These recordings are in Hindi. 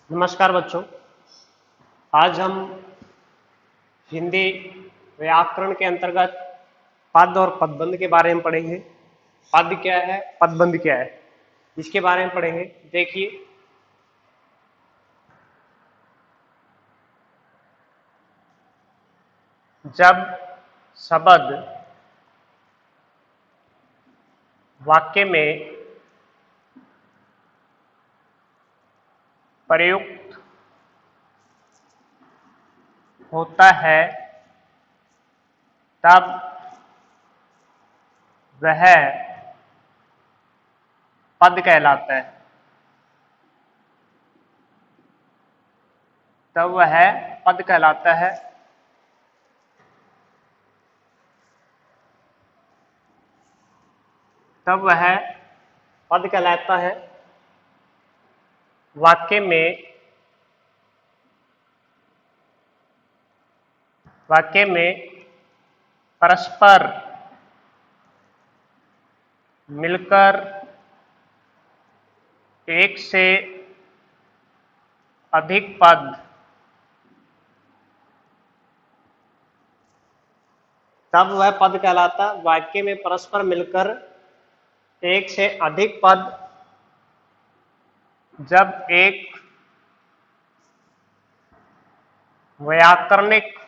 नमस्कार बच्चों। आज हम हिंदी व्याकरण के अंतर्गत पद और पदबंध के बारे में पढ़ेंगे। पद क्या है, पदबंध क्या है, इसके बारे में पढ़ेंगे। देखिए, जब शब्द वाक्य में प्रयुक्त होता है तब वह पद कहलाता है। तब वह पद कहलाता है। तब वह पद कहलाता है वाक्य में परस्पर मिलकर एक से अधिक पद तब वह पद कहलाता। वाक्य में परस्पर मिलकर एक से अधिक पद जब एक व्याकरणिक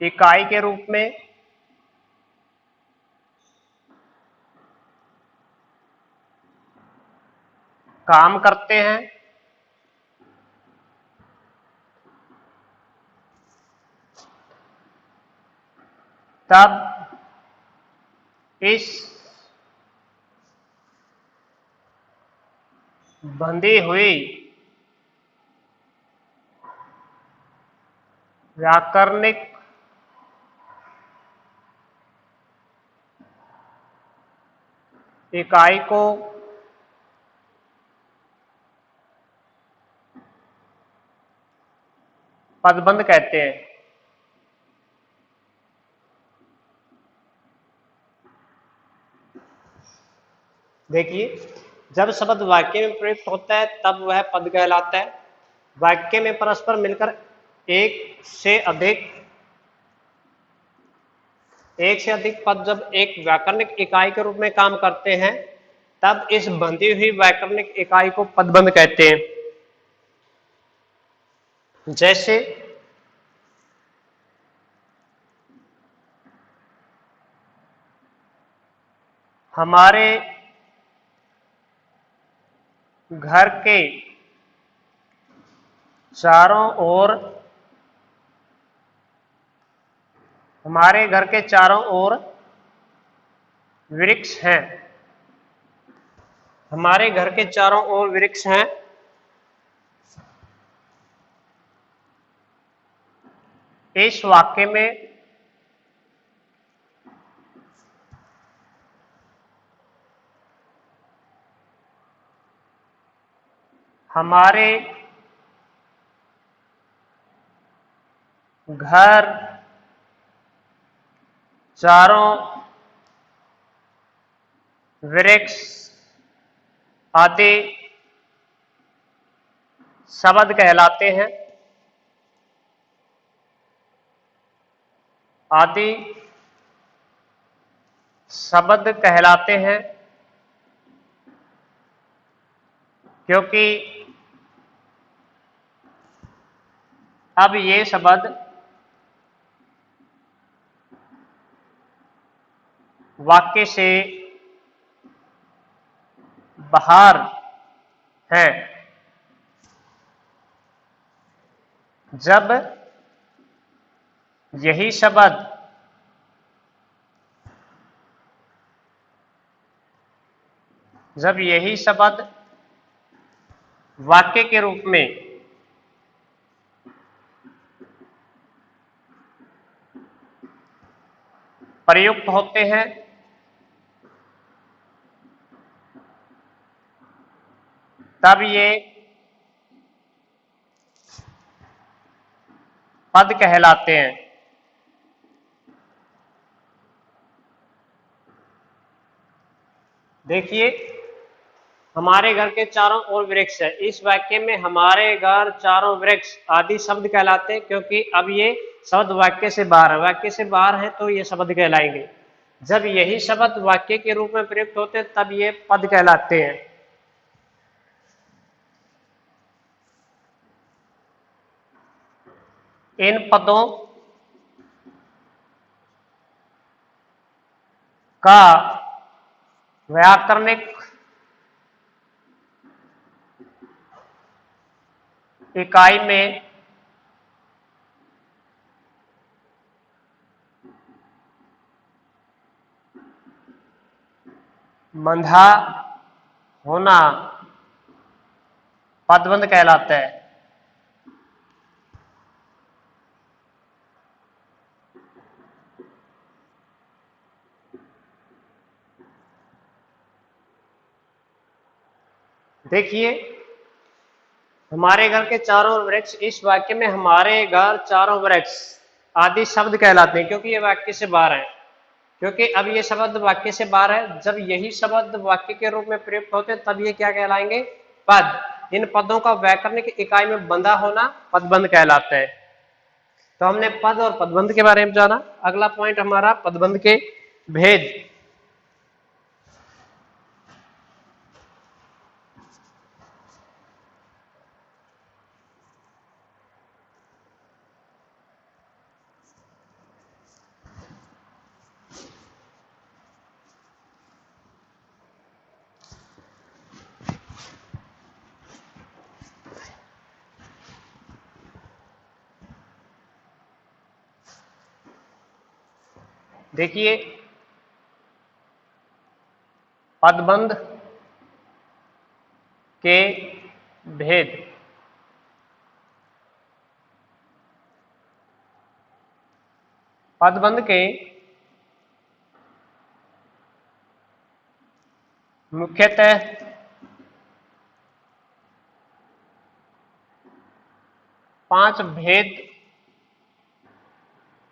इकाई के रूप में काम करते हैं तब इस बंधी हुई व्याकरणिक इकाई को पदबंध कहते हैं। देखिए, जब शब्द वाक्य में प्रयुक्त होता है तब वह पद कहलाता है। वाक्य में परस्पर मिलकर एक से अधिक पद जब एक व्याकरणिक इकाई के रूप में काम करते हैं तब इस बंधी हुई व्याकरणिक इकाई को पदबंध कहते हैं। जैसे हमारे घर के चारों ओर वृक्ष हैं। हमारे घर के चारों ओर वृक्ष हैं। इस वाक्य में हमारे घर चारों वृक्ष आदि शब्द कहलाते हैं। आदि शब्द कहलाते हैं क्योंकि अब ये शब्द वाक्य से बाहर है। जब यही शब्द वाक्य के रूप में प्रयुक्त होते हैं तब ये पद कहलाते हैं। देखिए, हमारे घर के चारों ओर वृक्ष है। इस वाक्य में हमारे घर चारों वृक्ष आदि शब्द कहलाते हैं, क्योंकि अब ये शब्द वाक्य से बाहर है। वाक्य से बाहर है तो ये शब्द कहलाएंगे। जब यही शब्द वाक्य के रूप में प्रयुक्त होते हैं तब ये पद कहलाते हैं। इन पदों का व्याकरणिक इकाई में बंधा होना पदबंध कहलाता है। देखिए, हमारे घर के चारों वृक्ष, इस वाक्य में हमारे घर चारों वृक्ष आदि शब्द कहलाते हैं, क्योंकि ये वाक्य से बाहर है। क्योंकि अब ये शब्द वाक्य से बाहर है, जब यही शब्द वाक्य के रूप में प्रयुक्त होते हैं तब ये क्या कहलाएंगे? पद। इन पदों का व्याकरणिक इकाई में बंधा होना पदबंध कहलाता है। तो हमने पद और पदबंध के बारे में जाना। अगला पॉइंट हमारा पदबंध के भेद। देखिए, पदबंध के भेद। पदबंध के मुख्यतः 5 भेद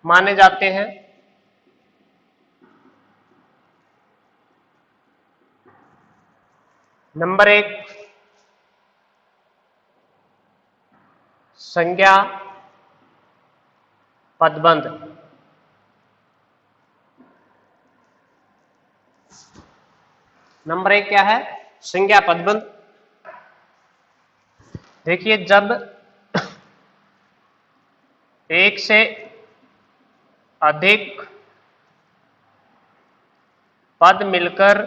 माने जाते हैं। नंबर 1, संज्ञा पदबंध। नंबर 1 क्या है? संज्ञा पदबंध। देखिए, जब एक से अधिक पद मिलकर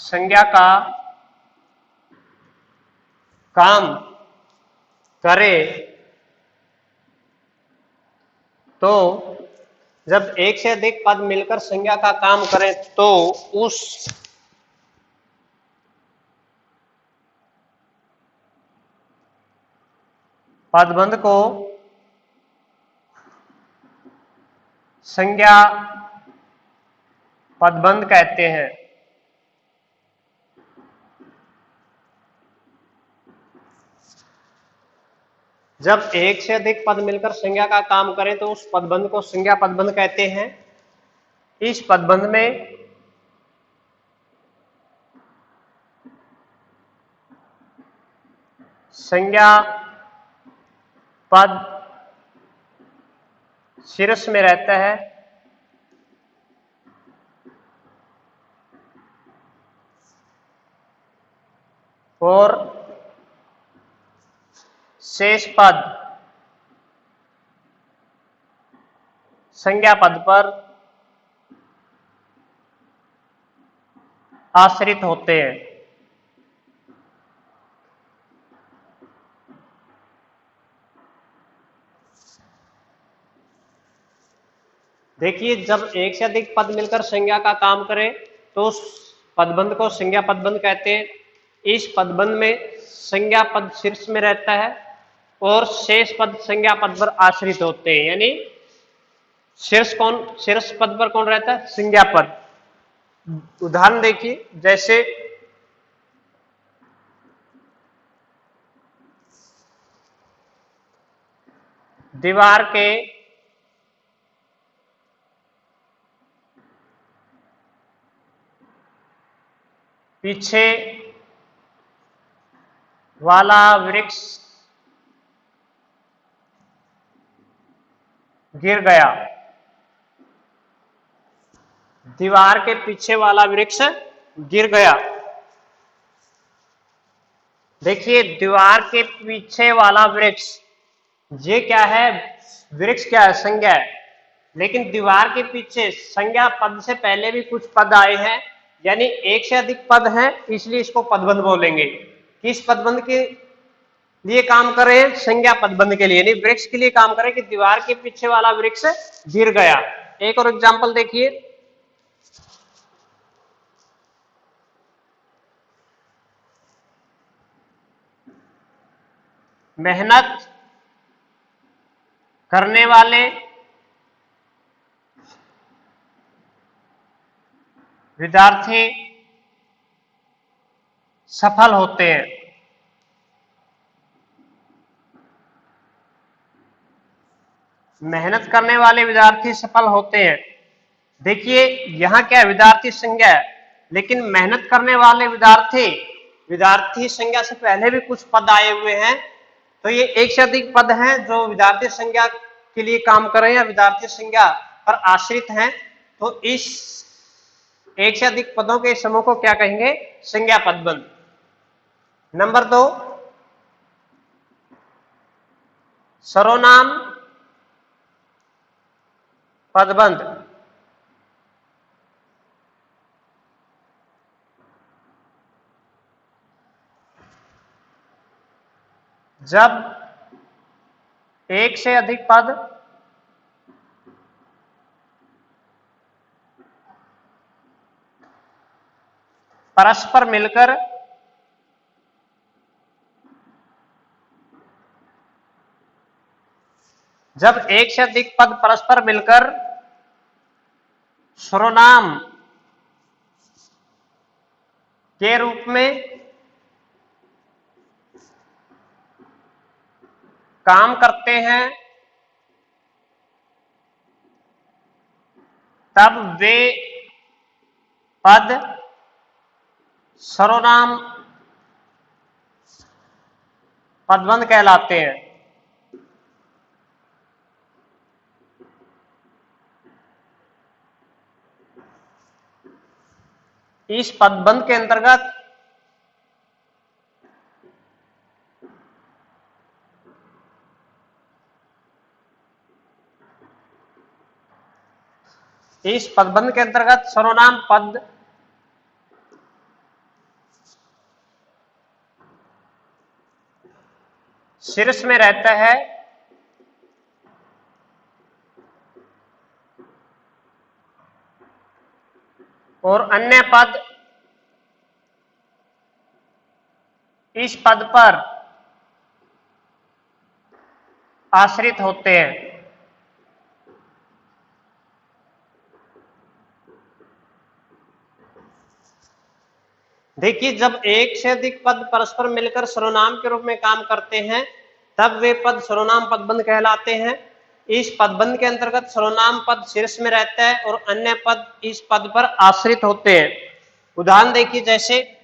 संज्ञा का काम करे, तो जब एक से अधिक पद मिलकर संज्ञा का काम करें तो उस पदबंध को संज्ञा पदबंध कहते हैं। जब एक से अधिक पद मिलकर संज्ञा का काम करें तो उस पदबंध को संज्ञा पदबंध कहते हैं। इस पदबंध में संज्ञा पद शीर्ष में रहता है और शेष पद संज्ञा पद पर आश्रित होते हैं। देखिए, जब एक से अधिक पद मिलकर संज्ञा का काम करे तो उस पदबंध को संज्ञा पदबंध कहते हैं। इस पदबंध में संज्ञा पद शीर्ष में रहता है और शेष पद संज्ञा पद पर आश्रित होते हैं। यानी शीर्ष पद पर कौन रहता है? संज्ञा पद। उदाहरण देखिए, जैसे दीवार के पीछे वाला वृक्ष गिर गया। दीवार के पीछे वाला वृक्ष गिर गया। देखिए, दीवार के पीछे वाला वृक्ष, ये क्या है? वृक्ष क्या है? संज्ञा है। लेकिन दीवार के पीछे संज्ञा पद से पहले भी कुछ पद आए हैं, यानी एक से अधिक पद हैं, इसलिए इसको पदबंध बोलेंगे। किस पदबंध के लिए काम करें? संज्ञा पदबंध के लिए, यानी वृक्ष के लिए काम करें कि दीवार के पीछे वाला वृक्ष गिर गया। एक और एग्जाम्पल देखिए, मेहनत करने वाले विद्यार्थी सफल होते हैं। मेहनत करने वाले विद्यार्थी सफल होते हैं। देखिए, यहां क्या है? विद्यार्थी संज्ञा है, लेकिन मेहनत करने वाले विद्यार्थी, विद्यार्थी संज्ञा से पहले भी कुछ पद आए हुए हैं, तो ये एक से अधिक पद हैं जो विद्यार्थी संज्ञा के लिए काम कर रहे हैं या विद्यार्थी संज्ञा पर आश्रित हैं। तो इस एक से अधिक पदों के समूह को क्या कहेंगे? संज्ञा पदबंध। नंबर 2, सर्वनाम पदबंध। जब एक से अधिक पद परस्पर मिलकर जब एक से अधिक पद परस्पर मिलकर सर्वनाम के रूप में काम करते हैं, तब वे पद सर्वनाम पदबंध कहलाते हैं। इस पदबंध के अंतर्गत सर्वनाम पद शीर्ष में रहता है और अन्य पद इस पद पर आश्रित होते हैं। देखिए, जब एक से अधिक पद परस्पर मिलकर सर्वनाम के रूप में काम करते हैं, तब वे पद सर्वनाम पदबंध कहलाते हैं। इस पदबंध के अंतर्गत सर्वनाम पद शीर्ष में रहता है और अन्य पद इस पद पर आश्रित होते हैं। उदाहरण देखिए, जैसे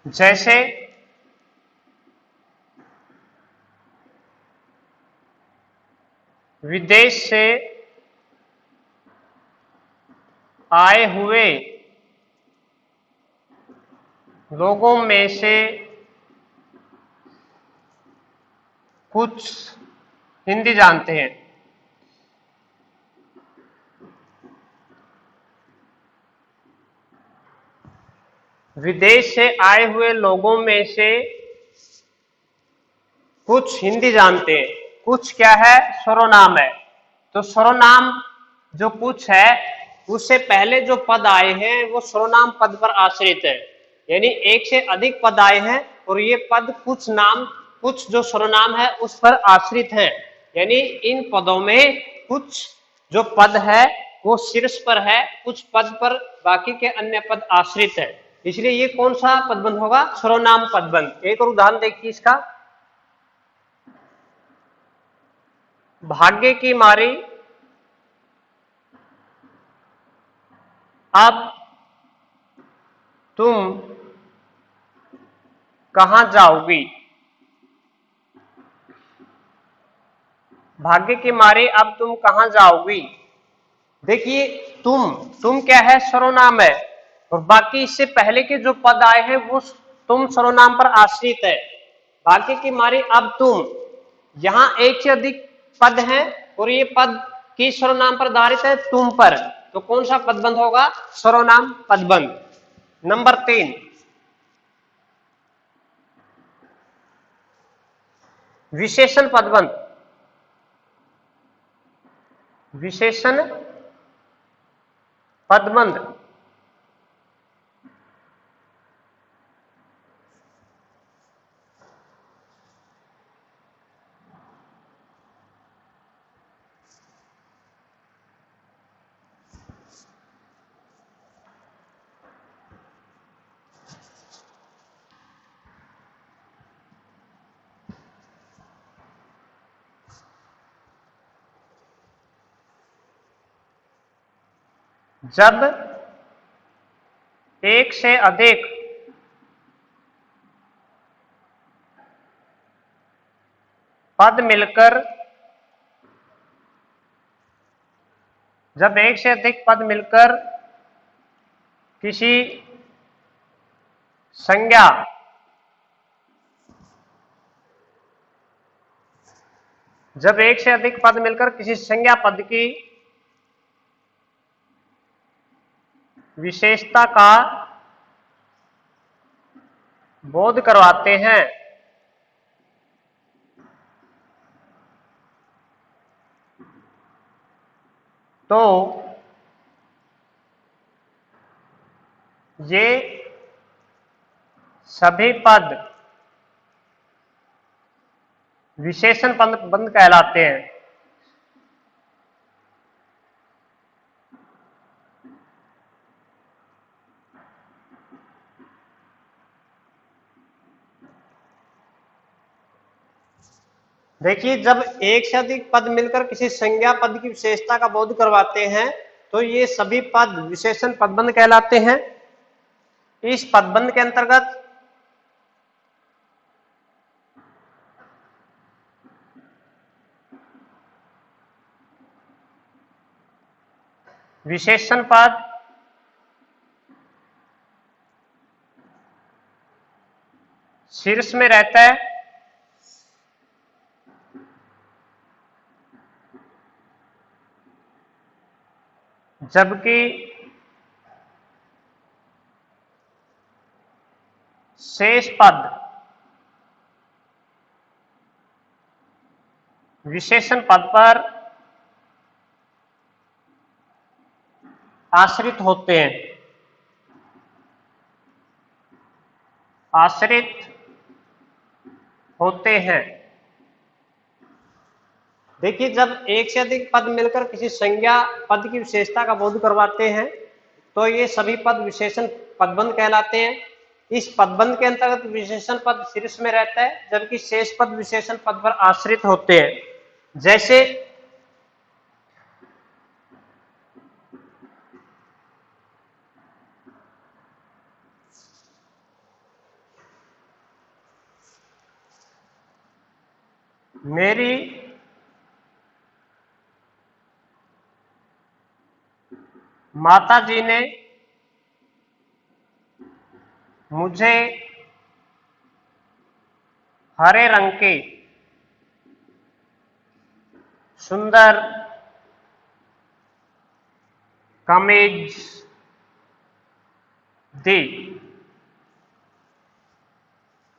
जैसे विदेश से आए हुए लोगों में से कुछ हिंदी जानते हैं। विदेश से आए हुए लोगों में से कुछ हिंदी जानते हैं। कुछ क्या है? सर्वनाम है। तो सर्वनाम जो कुछ है, उससे पहले जो पद आए हैं वो सर्वनाम पद पर आश्रित है। यानी एक से अधिक पद आए हैं और ये पद कुछ नाम, कुछ जो सर्वनाम है उस पर आश्रित है। यानी इन पदों में कुछ जो पद है वो शीर्ष पर है, कुछ पद पर बाकी के अन्य पद आश्रित है। इसलिए ये कौन सा पदबंध होगा? सर्वनाम पदबंध। एक और उदाहरण देखिए इसका। भाग्य की मारी अब तुम कहां जाओगी? भाग्य की मारी अब तुम कहां जाओगी? देखिए, तुम क्या है? सर्वनाम है। और बाकी इससे पहले के जो पद आए हैं वो तुम सर्वनाम पर आश्रित है। भाग्य की मारी अब तुम, यहां एक से अधिक पद हैं और ये पद किस सर्वनाम पर आधारित है? तुम पर। तो कौन सा पदबंध होगा? सर्वनाम पदबंध। नंबर 3, विशेषण पदबंध। विशेषण पदबंध जब एक से अधिक पद मिलकर, जब एक से अधिक पद मिलकर किसी संज्ञा जब एक से अधिक पद मिलकर किसी संज्ञा पद की विशेषता का बोध करवाते हैं तो ये सभी पद विशेषण पदबंध कहलाते हैं। देखिए, जब एक से अधिक पद मिलकर किसी संज्ञा पद की विशेषता का बोध करवाते हैं तो ये सभी पद विशेषण पदबंध कहलाते हैं। इस पदबंध के अंतर्गत विशेषण पद शीर्ष में रहता है, जबकि शेष पद विशेषण पद पर आश्रित होते हैं। आश्रित होते हैं। देखिए, जब एक से अधिक पद मिलकर किसी संज्ञा पद की विशेषता का बोध करवाते हैं तो ये सभी पद विशेषण पदबंध कहलाते हैं। इस पदबंध के अंतर्गत विशेषण पद शीर्ष में रहता है, जबकि शेष पद विशेषण पद पर आश्रित होते हैं। जैसे मेरी माता जी ने मुझे हरे रंग की सुंदर कमीज दी।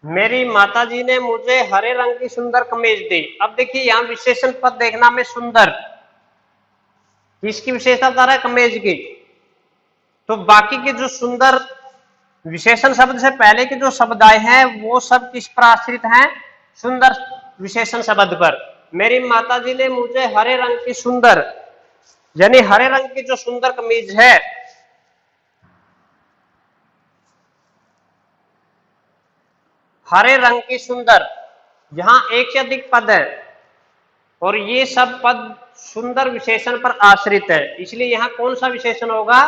मेरी माताजी ने मुझे हरे रंग की सुंदर कमीज दी। अब देखिए यहां विशेषण पद देखना में सुंदर, किसकी विशेषता बता रहा है? कमीज की। तो बाकी के जो सुंदर विशेषण शब्द से पहले के जो शब्द आए हैं वो सब किस पर आश्रित हैं? सुंदर विशेषण शब्द पर। मेरी माताजी ने मुझे हरे रंग की सुंदर, यानी हरे रंग की जो सुंदर कमीज है, हरे रंग की सुंदर, यहां एक से अधिक पद है और ये सब पद सुंदर विशेषण पर आश्रित है, इसलिए यहां कौन सा विशेषण होगा?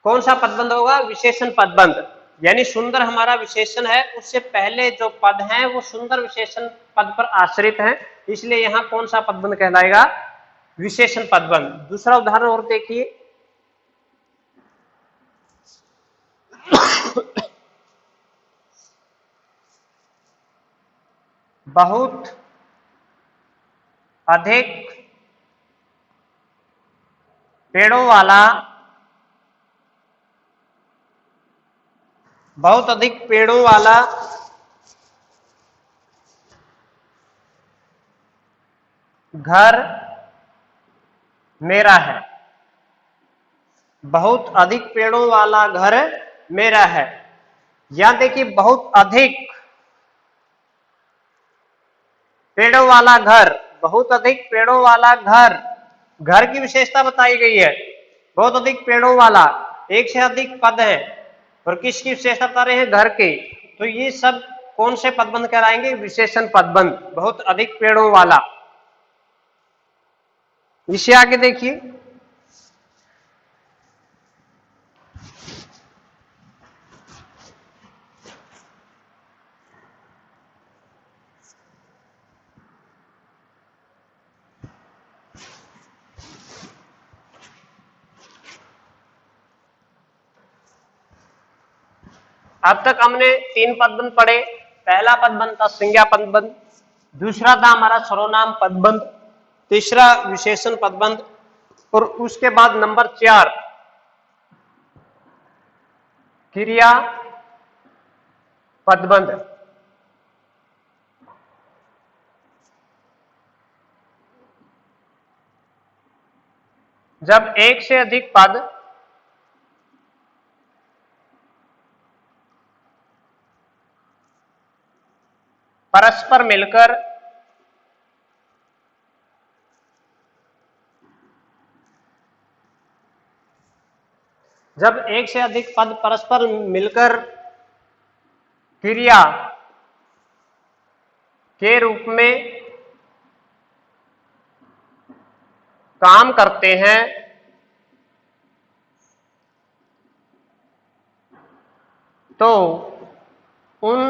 कौन सा पदबंध होगा? विशेषण पदबंध। यानी सुंदर हमारा विशेषण है, उससे पहले जो पद हैं वो सुंदर विशेषण पद पर आश्रित हैं, इसलिए यहां कौन सा पदबंध कहलाएगा? विशेषण पदबंध। दूसरा उदाहरण और देखिए, बहुत अधिक पेड़ों वाला, बहुत अधिक पेड़ों वाला घर मेरा है। बहुत अधिक पेड़ों वाला घर मेरा है। यहां देखिए बहुत अधिक पेड़ों वाला घर, बहुत अधिक पेड़ों वाला घर, घर की विशेषता बताई गई है। बहुत अधिक पेड़ों वाला, एक से अधिक पद है और किसकी विशेषता बता रहे हैं? घर की। तो ये सब कौन से पदबंध कहलाएंगे? विशेषण पदबंध। बहुत अधिक पेड़ों वाला। इसे आगे देखिए, अब तक हमने 3 पदबंध पढ़े। पहला पदबंध था संज्ञा पदबंध, दूसरा था हमारा सर्वनाम पदबंध, तीसरा विशेषण पदबंध और उसके बाद नंबर 4 क्रिया पदबंध। जब एक से अधिक पद परस्पर मिलकर जब एक से अधिक पद परस्पर मिलकर क्रिया के रूप में काम करते हैं तो उन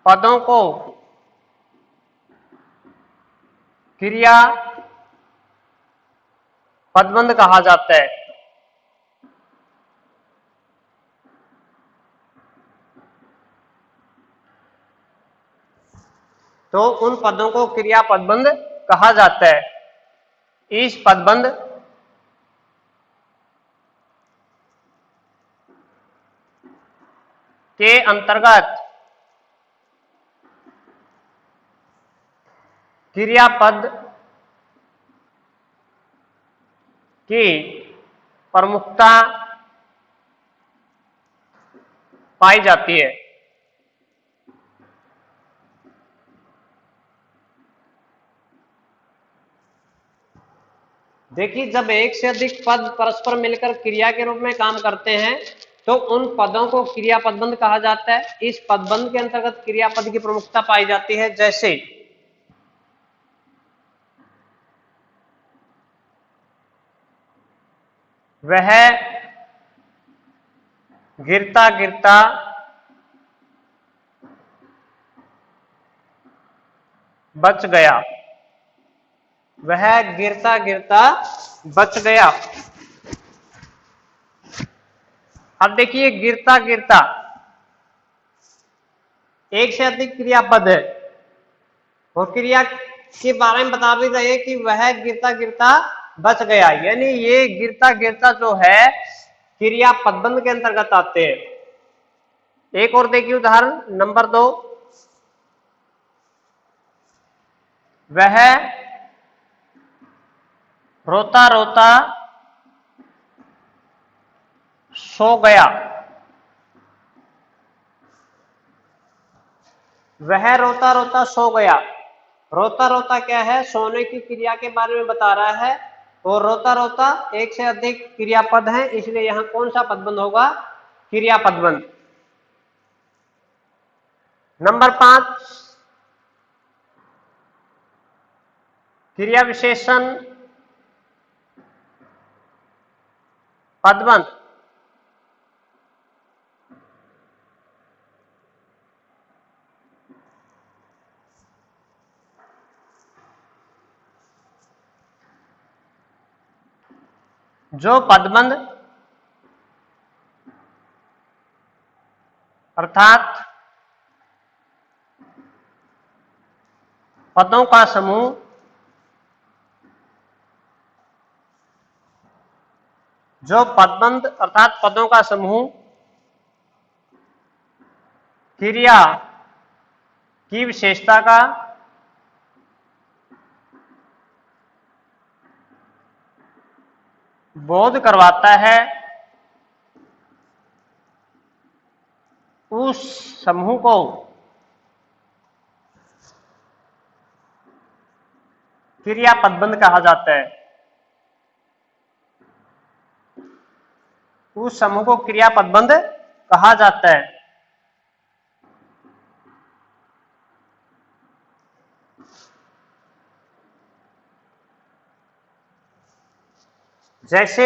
पदों को क्रिया पदबंध कहा जाता है। तो उन पदों को क्रिया पदबंध कहा जाता है। इस पदबंध के अंतर्गत क्रियापद की प्रमुखता पाई जाती है। देखिए जब एक से अधिक पद परस्पर मिलकर क्रिया के रूप में काम करते हैं तो उन पदों को क्रिया पदबंध कहा जाता है। इस पदबंध के अंतर्गत क्रियापद की प्रमुखता पाई जाती है, जैसे वह गिरता गिरता बच गया। वह गिरता गिरता बच गया। अब देखिए गिरता गिरता एक से अधिक क्रियापद है और क्रिया के बारे में बता भी रहे कि वह गिरता गिरता बच गया, यानी ये गिरता गिरता जो है क्रिया पदबंध के अंतर्गत आते हैं। एक और देखिए उदाहरण नंबर 2, वह रोता रोता सो गया। वह रोता रोता सो गया। रोता रोता क्या है? सोने की क्रिया के बारे में बता रहा है। और रोता रोता एक से अधिक क्रियापद है, इसलिए यहां कौन सा पदबंध होगा? क्रियापदबंध। नंबर 5, क्रिया विशेषण पदबंध। जो पदबंध अर्थात पदों का समूह जो पदबंध अर्थात पदों का समूह क्रिया की विशेषता का बोध करवाता है, उस समूह को क्रिया पदबंध कहा जाता है। उस समूह को क्रिया पदबंध कहा जाता है। जैसे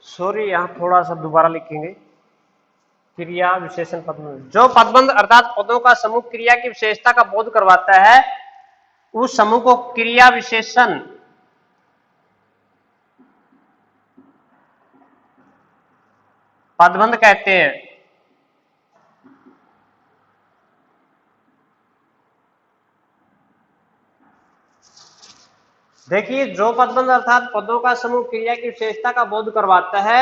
सॉरी, यहां थोड़ा सा दोबारा लिखेंगे। क्रिया विशेषण पदबंध, जो पदबंध अर्थात पदों का समूह क्रिया की विशेषता का बोध करवाता है, उस समूह को क्रिया विशेषण पदबंध कहते हैं। देखिए, जो पदबंध अर्थात पदों का समूह क्रिया की विशेषता का बोध करवाता है,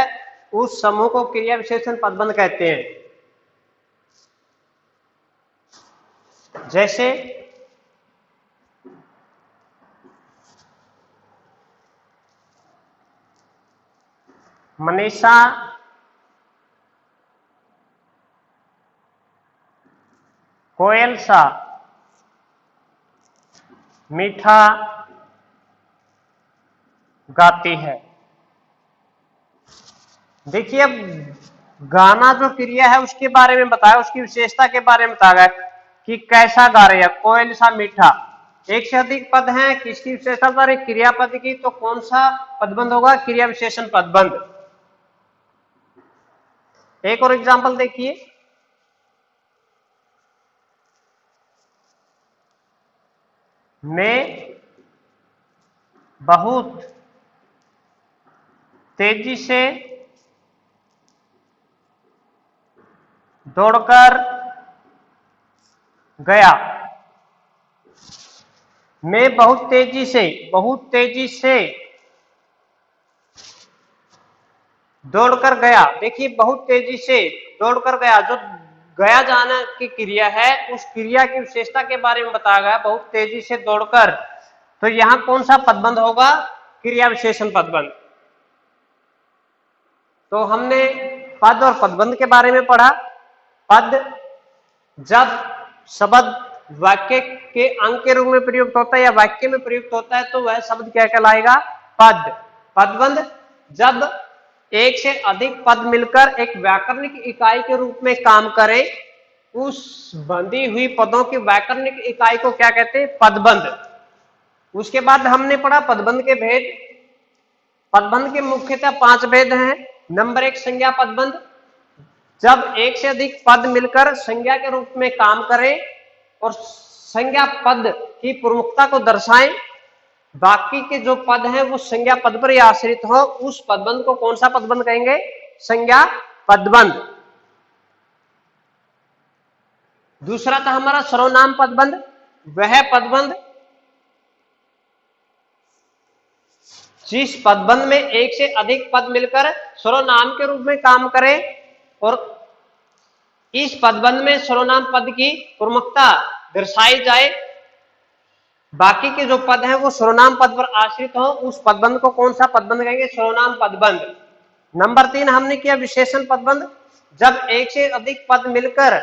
उस समूह को क्रिया विशेषण पदबंध कहते हैं। जैसे मनीषा कोयल सा मीठा गाती है। देखिए, अब गाना जो क्रिया है उसके बारे में बताया, उसकी विशेषता के बारे में बताया कि कैसा गा रही है, कोयल सा मीठा। एक से अधिक पद हैं, किसकी विशेषता बता रही? क्रियापद की। तो कौन सा पदबंध होगा? क्रिया विशेषण पदबंध। एक और एग्जांपल देखिए, मैं बहुत तेजी से दौड़कर गया। मैं बहुत तेजी से दौड़कर गया। देखिए, बहुत तेजी से दौड़कर गया, जो गया जाना की क्रिया है, उस क्रिया की विशेषता के बारे में बताया गया, बहुत तेजी से दौड़कर। तो यहां कौन सा पदबंध होगा? क्रिया विशेषण पदबंध। तो हमने पद और पदबंध के बारे में पढ़ा। पद जब शब्द वाक्य के अंग के रूप में प्रयुक्त होता है या वाक्य में प्रयुक्त होता है, तो वह शब्द क्या कहलाएगा? पद। पदबंध जब एक से अधिक पद मिलकर एक व्याकरणिक इकाई के रूप में काम करे, उस बंधी हुई पदों की व्याकरणिक इकाई को क्या कहते हैं? पदबंध। उसके बाद हमने पढ़ा पदबंध के भेद। पदबंध के मुख्यतः 5 भेद हैं। नंबर 1, संज्ञा पदबंध, जब एक से अधिक पद मिलकर संज्ञा के रूप में काम करें और संज्ञा पद की प्रमुखता को दर्शाएं, बाकी के जो पद हैं वो संज्ञा पद पर ही आश्रित हो, उस पदबंध को कौन सा पदबंध कहेंगे? संज्ञा पदबंध। दूसरा था हमारा सर्वनाम पदबंध। वह पदबंध जिस पदबंध में एक से अधिक पद मिलकर सर्वनाम के रूप में काम करें और इस पदबंध में सर्वनाम पद की प्रमुखता दर्शाई जाए, बाकी के जो पद हैं वो सर्वनाम पद पर आश्रित हो, उस पदबंध को कौन सा पदबंध कहेंगे? सर्वनाम पदबंध। नंबर 3 हमने किया विशेषण पदबंध। जब एक से अधिक पद मिलकर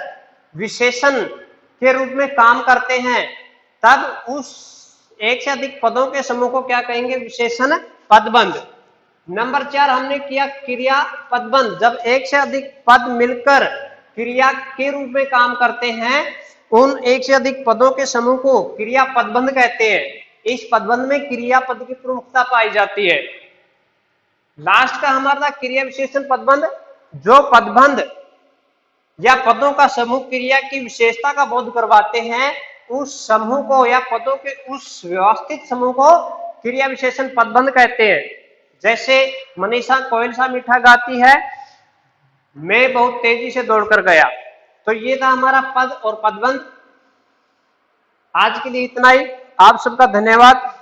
विशेषण के रूप में काम करते हैं तब उस एक से अधिक पदों के समूह को क्या कहेंगे? विशेषण पदबंध। नंबर 4 हमने किया क्रिया पदबंध। जब एक से अधिक पद मिलकर क्रिया के रूप में काम करते हैं उन एक से अधिक पदों के समूह को क्रिया पदबंध कहते हैं। इस पदबंध में क्रिया पद की प्रमुखता पाई जाती है। लास्ट का हमारा क्रिया विशेषण पदबंध। जो पदबंध या पदों का समूह क्रिया की विशेषता का बोध करवाते हैं उस समूह को या पदों के उस व्यवस्थित समूह को क्रिया विशेषण पदबंध कहते हैं। जैसे मनीषा कोयल सा मीठा गाती है, मैं बहुत तेजी से दौड़कर गया। तो ये था हमारा पद और पदबंध। आज के लिए इतना ही। आप सबका धन्यवाद।